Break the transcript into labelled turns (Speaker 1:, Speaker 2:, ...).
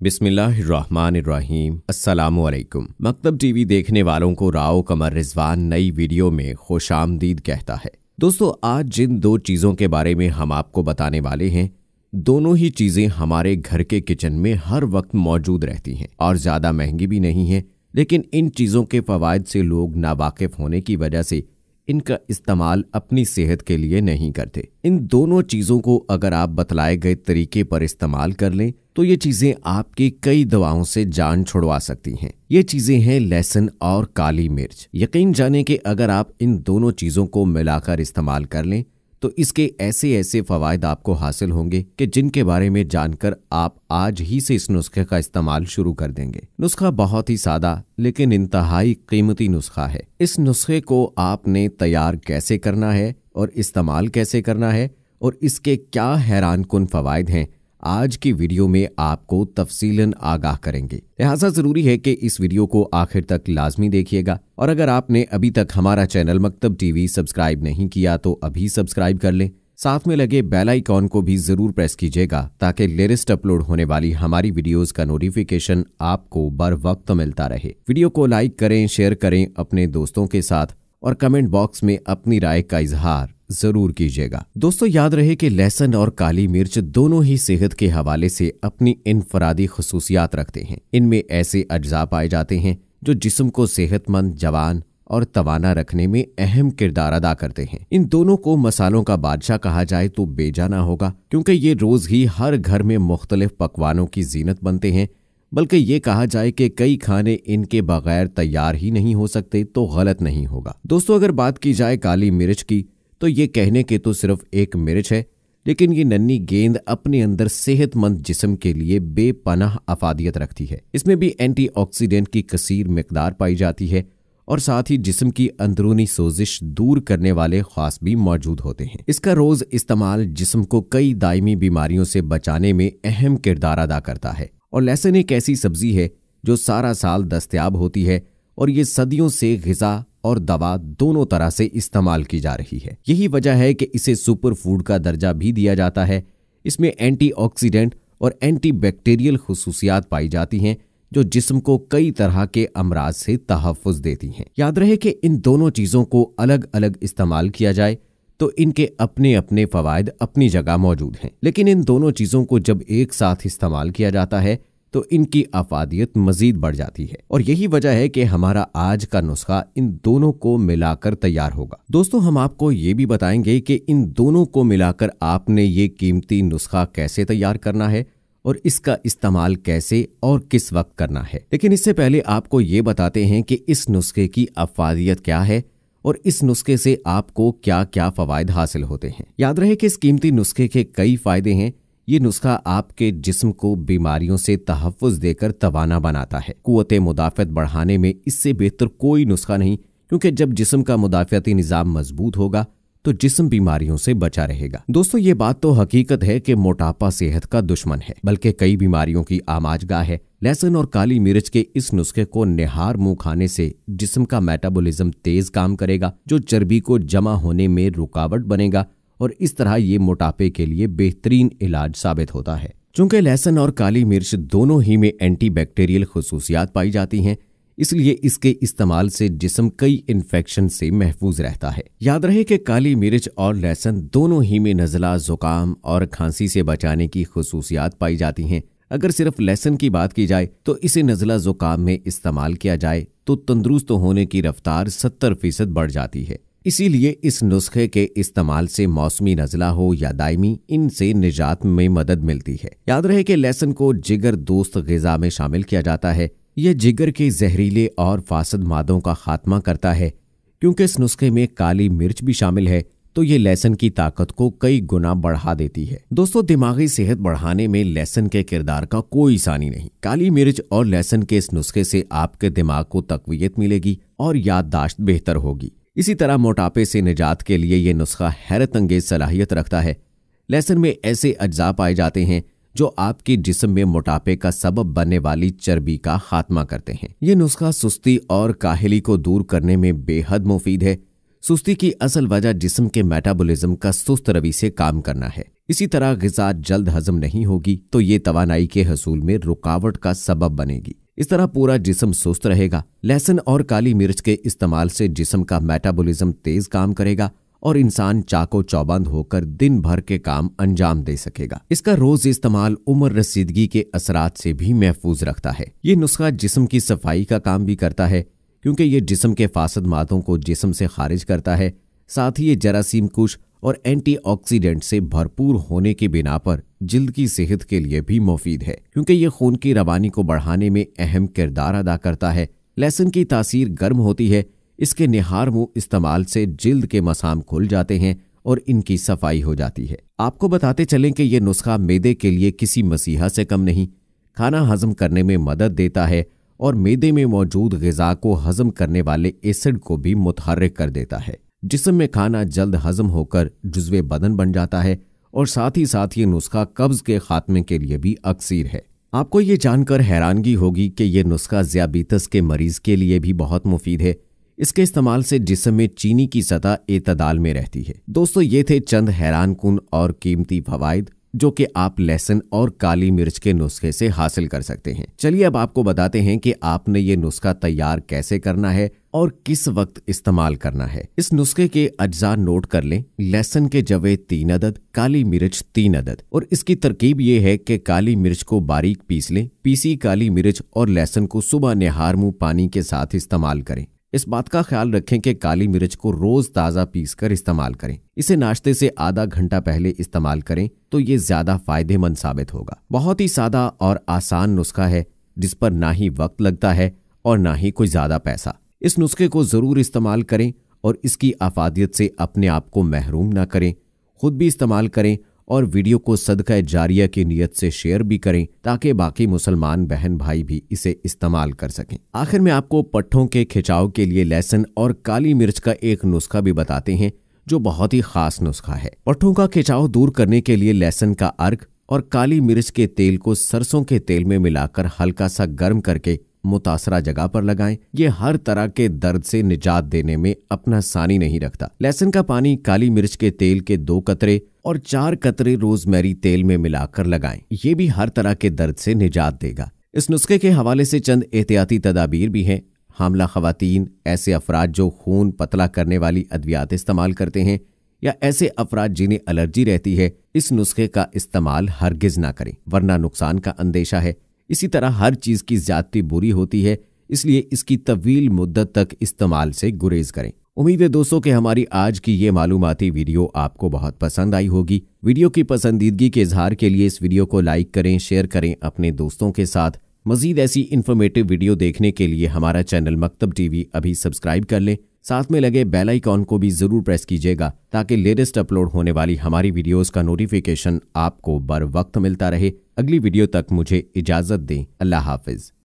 Speaker 1: बिस्मिल्लाहिर्रहमानिर्रहीम। अस्सलामुअलैकुम। मकतब टीवी देखने वालों को राव कमर रिजवान नई वीडियो में खुशामदीद कहता है। दोस्तों, आज जिन दो चीज़ों के बारे में हम आपको बताने वाले हैं, दोनों ही चीज़ें हमारे घर के किचन में हर वक्त मौजूद रहती हैं और ज़्यादा महंगी भी नहीं है। लेकिन इन चीज़ों के फ़वाइद से लोग नावाकिफ़ होने की वजह से इनका इस्तेमाल अपनी सेहत के लिए नहीं करते। इन दोनों चीज़ों को अगर आप बतलाए गए तरीके पर इस्तेमाल कर लें तो ये चीज़ें आपकी कई दवाओं से जान छुड़वा सकती हैं। ये चीज़ें हैं लहसुन और काली मिर्च। यकीन जाने कि अगर आप इन दोनों चीज़ों को मिलाकर इस्तेमाल कर लें तो इसके ऐसे ऐसे फ़वाइद आपको हासिल होंगे कि जिनके बारे में जानकर आप आज ही से इस नुस्खे का इस्तेमाल शुरू कर देंगे। नुस्खा बहुत ही सादा लेकिन इंतहाई कीमती नुस्खा है। इस नुस्खे को आपने तैयार कैसे करना है और इस्तेमाल कैसे करना है और इसके क्या हैरानकुन फ़वाइद हैं, आज की वीडियो में आपको तफसीलन आगाह करेंगे। लिहाजा जरूरी है कि इस वीडियो को आखिर तक लाजमी देखिएगा। और अगर आपने अभी तक हमारा चैनल मकतब टीवी सब्सक्राइब नहीं किया तो अभी सब्सक्राइब कर लें। साथ में लगे बेल आइकॉन को भी जरूर प्रेस कीजिएगा ताकि लेटेस्ट अपलोड होने वाली हमारी वीडियोस का नोटिफिकेशन आपको बर वक्त मिलता रहे। वीडियो को लाइक करें, शेयर करें अपने दोस्तों के साथ और कमेंट बॉक्स में अपनी राय का इजहार जरूर कीजिएगा। दोस्तों, याद रहे कि लहसुन और काली मिर्च दोनों ही सेहत के हवाले से अपनी इनफरादी खुसूसियात रखते हैं। इनमें ऐसे अज्जा पाए जाते हैं जो जिस्म को सेहतमंद, जवान और तवाना रखने में अहम किरदार अदा करते हैं। इन दोनों को मसालों का बादशाह कहा जाए तो बेजा ना होगा, क्योंकि ये रोज ही हर घर में मुख्तलिफ पकवानों की जीनत बनते हैं। बल्कि ये कहा जाए कि कई खाने इनके बगैर तैयार ही नहीं हो सकते तो गलत नहीं होगा। दोस्तों, अगर बात की जाए काली मिर्च की तो ये कहने के तो सिर्फ एक मिर्च है, लेकिन ये नन्ही गेंद अपने अंदर सेहतमंद जिस्म के लिए बेपनाह अफादियत रखती है। इसमें भी एंटीऑक्सीडेंट की कसीर मिकदार पाई जाती है और साथ ही जिस्म की अंदरूनी सोजिश दूर करने वाले खास भी मौजूद होते हैं। इसका रोज इस्तेमाल जिस्म को कई दायमी बीमारियों से बचाने में अहम किरदार अदा करता है। और लहसुन एक ऐसी सब्जी है जो सारा साल दस्तयाब होती है और ये सदियों से ग़िज़ा और दवा दोनों तरह से इस्तेमाल की जा रही है। यही वजह है कि इसे सुपर फूड का दर्जा भी दिया जाता है। इसमें एंटीऑक्सीडेंट और एंटीबैक्टीरियल खुसूसियात पाई जाती हैं जो जिस्म को कई तरह के अमराज से तहफ़्फ़ुज़ देती हैं। याद रहे कि इन दोनों चीज़ों को अलग अलग इस्तेमाल किया जाए तो इनके अपने अपने फ़वाइद अपनी जगह मौजूद हैं, लेकिन इन दोनों चीज़ों को जब एक साथ इस्तेमाल किया जाता है तो इनकी अफादियत मजीद बढ़ जाती है। और यही वजह है कि हमारा आज का नुस्खा इन दोनों को मिलाकर तैयार होगा। दोस्तों, हम आपको ये भी बताएंगे कि इन दोनों को मिलाकर आपने ये कीमती नुस्खा कैसे तैयार करना है और इसका इस्तेमाल कैसे और किस वक्त करना है। लेकिन इससे पहले आपको ये बताते हैं कि इस नुस्खे की अफादियत क्या है और इस नुस्खे से आपको क्या क्या फ़वाइद हासिल होते हैं। याद रहे कि इस कीमती नुस्खे के कई फ़ायदे हैं। ये नुस्खा आपके जिस्म को बीमारियों से तहफ़्फ़ुज़ देकर तवाना बनाता है। क़ुव्वत मुदाफ़त बढ़ाने में इससे बेहतर कोई नुस्खा नहीं, क्योंकि जब जिस्म का मुदाफ़ती निज़ाम मजबूत होगा तो जिस्म बीमारियों से बचा रहेगा। दोस्तों, ये बात तो हकीकत है कि मोटापा सेहत का दुश्मन है, बल्कि कई बीमारियों की आमाजगाह है। लहसुन और काली मिर्च के इस नुस्खे को निहार मुंह खाने से जिस्म का मेटाबॉलिज्म तेज काम करेगा, जो चर्बी को जमा होने में रुकावट बनेगा और इस तरह ये मोटापे के लिए बेहतरीन इलाज साबित होता है। चूंकि लहसुन और काली मिर्च दोनों ही में एंटीबैक्टीरियल खुसूसियात पाई जाती हैं, इसलिए इसके इस्तेमाल से जिस्म कई इन्फेक्शन से महफूज रहता है। याद रहे कि काली मिर्च और लहसुन दोनों ही में नज़ला, जुकाम और खांसी से बचाने की खुसूसियात पाई जाती हैं। अगर सिर्फ लहसुन की बात की जाए तो इसे नज़ला जुकाम में इस्तेमाल किया जाए तो तंदुरुस्त होने की रफ्तार 70% बढ़ जाती है। इसीलिए इस नुस्खे के इस्तेमाल से मौसमी नज़ला हो या दायमी, इनसे निजात में मदद मिलती है। याद रहे कि लहसुन को जिगर दोस्त ग़िज़ा में शामिल किया जाता है। यह जिगर के जहरीले और फासद मादों का खात्मा करता है। क्योंकि इस नुस्खे में काली मिर्च भी शामिल है तो ये लहसुन की ताकत को कई गुना बढ़ा देती है। दोस्तों, दिमागी सेहत बढ़ाने में लहसुन के किरदार का कोई सानी नहीं। काली मिर्च और लहसुन के इस नुस्खे से आपके दिमाग को तक़वियत मिलेगी और याददाश्त बेहतर होगी। इसी तरह मोटापे से निजात के लिए ये नुस्खा हैरत अंगेज सलाहियत रखता है। लहसुन में ऐसे अज्जा पाए जाते हैं जो आपके जिस्म में मोटापे का सबब बनने वाली चर्बी का खात्मा करते हैं। ये नुस्खा सुस्ती और काहली को दूर करने में बेहद मुफीद है। सुस्ती की असल वजह जिस्म के मेटाबॉलिज्म का सुस्त रवि से काम करना है। इसी तरह ग़िज़ा जल्द हजम नहीं होगी तो ये तवानाई के हसूल में रुकावट का सबब बनेगी। इस तरह पूरा जिस्म सुस्त रहेगा। लहसुन और काली मिर्च के इस्तेमाल से जिस्म का मेटाबॉलिज्म तेज काम करेगा और इंसान चाको चौबंद होकर दिन भर के काम अंजाम दे सकेगा। इसका रोज इस्तेमाल उम्र रसीदगी के असरात से भी महफूज रखता है। ये नुस्खा जिस्म की सफाई का काम भी करता है क्योंकि ये जिस्म के फासद मादों को जिस्म से खारिज करता है। साथ ही ये जरासीम कुश और एंटीऑक्सीडेंट से भरपूर होने की बिना पर जिल्द की सेहत के लिए भी मुफीद है क्योंकि ये खून की रवानी को बढ़ाने में अहम किरदार अदा करता है। लहसुन की तासीर गर्म होती है। इसके निहार मुंह इस्तेमाल से जिल्द के मसाम खुल जाते हैं और इनकी सफाई हो जाती है। आपको बताते चलें कि यह नुस्खा मैदे के लिए किसी मसीहा से कम नहीं, खाना हजम करने में मदद देता है और मैदे में मौजूद ग़िज़ा को हजम करने वाले एसिड को भी मुतहर्रिक कर देता है। जिस्म में खाना जल्द हजम होकर जुज़्वे बदन बन जाता है और साथ ही साथ ये नुस्खा कब्ज़ के खात्मे के लिए भी अक्सीर है। आपको ये जानकर हैरानगी होगी कि यह नुस्खा ज़ियाबीतस के मरीज के लिए भी बहुत मुफीद है। इसके इस्तेमाल से जिस्म में चीनी की सतह एतदाल में रहती है। दोस्तों, ये थे चंद हैरानकुन और कीमती फवाइद जो कि आप लहसुन और काली मिर्च के नुस्खे से हासिल कर सकते हैं। चलिए अब आपको बताते हैं कि आपने ये नुस्खा तैयार कैसे करना है और किस वक्त इस्तेमाल करना है। इस नुस्खे के अज्जा नोट कर लें। लहसुन के जवे 3 अदद, काली मिर्च 3 अदद। और इसकी तरकीब ये है कि काली मिर्च को बारीक पीस लें। पीसी काली मिर्च और लहसुन को सुबह निहार मुंह पानी के साथ इस्तेमाल करें। इस बात का ख्याल रखें कि काली मिर्च को रोज ताज़ा पीसकर इस्तेमाल करें। इसे नाश्ते से आधा घंटा पहले इस्तेमाल करें तो ये ज्यादा फायदेमंद साबित होगा। बहुत ही सादा और आसान नुस्खा है जिस पर ना ही वक्त लगता है और ना ही कोई ज्यादा पैसा। इस नुस्खे को जरूर इस्तेमाल करें और इसकी अफादियत से अपने आप को महरूम ना करें। खुद भी इस्तेमाल करें और वीडियो को सदका जारिया की नीयत से शेयर भी करें ताकि बाकी मुसलमान बहन भाई भी इसे इस्तेमाल कर सकें। आखिर में आपको पट्ठों के खिंचाव के लिए लहसुन और काली मिर्च का एक नुस्खा भी बताते हैं जो बहुत ही खास नुस्खा है। पट्ठों का खिंचाव दूर करने के लिए लहसुन का अर्क और काली मिर्च के तेल को सरसों के तेल में मिलाकर हल्का सा गर्म करके मुतासरा जगह पर लगाएं। ये हर तरह के दर्द से निजात देने में अपना सानी नहीं रखता। लहसुन का पानी काली मिर्च के तेल के 2 कतरे और 4 कतरे रोजमेरी तेल में मिलाकर लगाएं। ये भी हर तरह के दर्द से निजात देगा। इस नुस्खे के हवाले से चंद एहतियाती तदाबीर भी हैं। हामला खवातीन, ऐसे अफराद जो खून पतला करने वाली अद्वियात इस्तेमाल करते हैं या ऐसे अफराद जिन्हें एलर्जी रहती है, इस नुस्खे का इस्तेमाल हरगिज ना करें वरना नुकसान का अंदेशा है। इसी तरह हर चीज की ज्यादती बुरी होती है, इसलिए इसकी तवील मुद्दत तक इस्तेमाल से गुरेज करें। उम्मीद है दोस्तों कि हमारी आज की ये मालूमाती वीडियो आपको बहुत पसंद आई होगी। वीडियो की पसंदीदगी के इजहार के लिए इस वीडियो को लाइक करें, शेयर करें अपने दोस्तों के साथ। मजीद ऐसी इन्फॉर्मेटिव वीडियो देखने के लिए हमारा चैनल मकतब टीवी अभी सब्सक्राइब कर लें। साथ में लगे बेल आइकॉन को भी जरूर प्रेस कीजिएगा ताकि लेटेस्ट अपलोड होने वाली हमारी वीडियोस का नोटिफिकेशन आपको बर वक्त मिलता रहे। अगली वीडियो तक मुझे इजाजत दें। अल्लाह हाफिज।